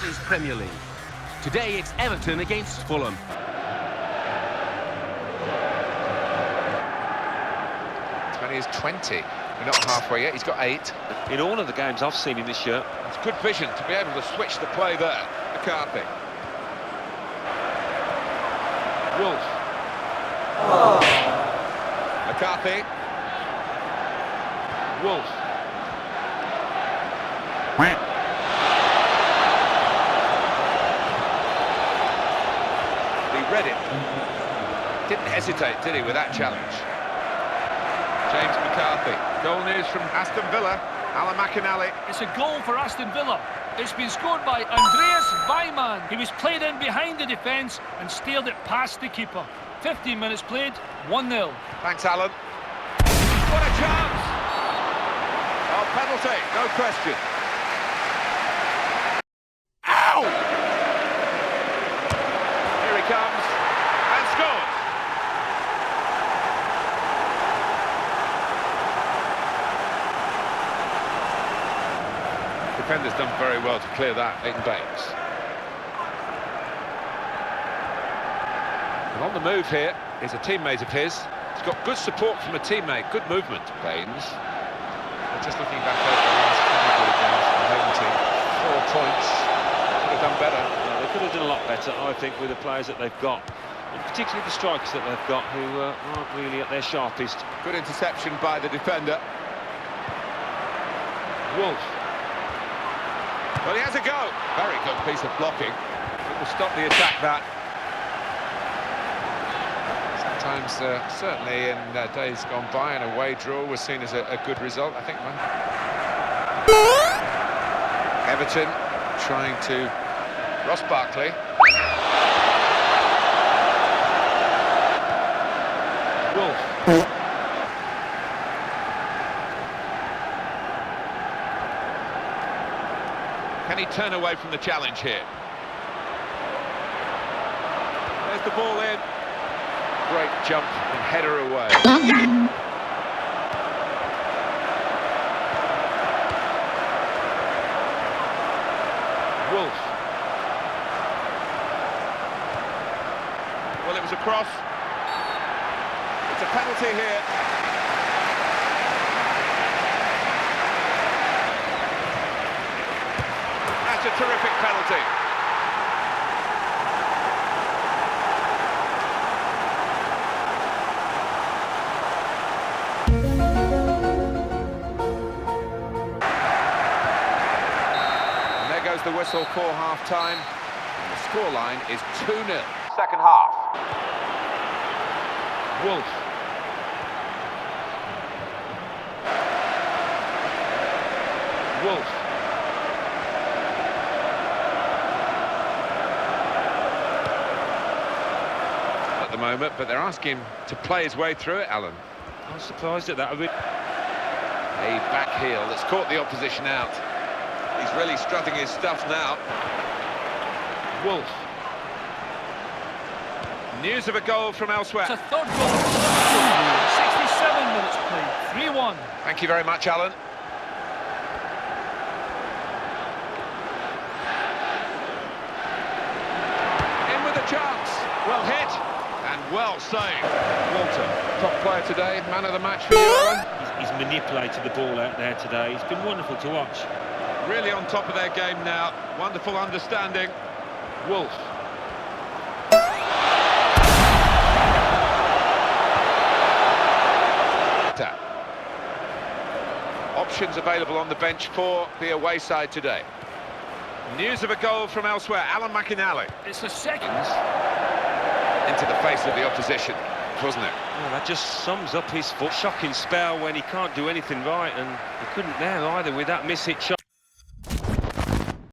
Scotland's Premier League. Today it's Everton against Fulham. He's 20. We're not halfway yet. He's got 8. In all of the games I've seen in this year. It's good vision to be able to switch the play there. McCarthy. Wolf. Oh. McCarthy. Wolf. He read it. Didn't hesitate, did he, with that challenge? James McCarthy. Goal news from Aston Villa. Alan McInally. It's a goal for Aston Villa. It's been scored by Andreas Weimann. He was played in behind the defence and steered it past the keeper. 15 minutes played, 1-0. Thanks, Alan. What a chance! Oh, penalty, no question. Ow! Here he comes and scores. Defender's done very well to clear that, Leighton Baines. And on the move here is a teammate of his. He's got good support from a teammate, good movement, Baines. Just looking back over the last 5 games for the home team, 4 points. Could have done better. Yeah, they could have done a lot better, I think, with the players that they've got. And particularly the strikers that they've got, who aren't really at their sharpest. Good interception by the defender. Wolf. Well, he has a go. Very good piece of blocking. It will stop the attack, that. Sometimes, certainly in days gone by, an away draw was seen as a good result, I think. Everton trying to... Ross Barkley. Wolf. Can he turn away from the challenge here? There's the ball in. Great jump and header away. Wolf. Well, it was a cross. It's a penalty here. That's a terrific penalty. Goes the whistle for half-time. The scoreline is 2-0. Second half. Wolf. Wolf. At the moment, but they're asking him to play his way through it, Alan. I was surprised at that. A back heel that's caught the opposition out. He's really strutting his stuff now. Wolf. News of a goal from elsewhere. It's a third goal. 67 minutes played, 3-1. Thank you very much, Alan. In with a chance. Well hit and well saved. Walter, top player today, man of the match for you, Alan. He's manipulated the ball out there today. It's been wonderful to watch. Really on top of their game now. Wonderful understanding. Wolf. Options available on the bench for the away side today. News of a goal from elsewhere. Alan McInally. It's a second. Into the face of the opposition, wasn't it? Well, that just sums up his shocking spell when he can't do anything right, and he couldn't there either with that miss-hit shot.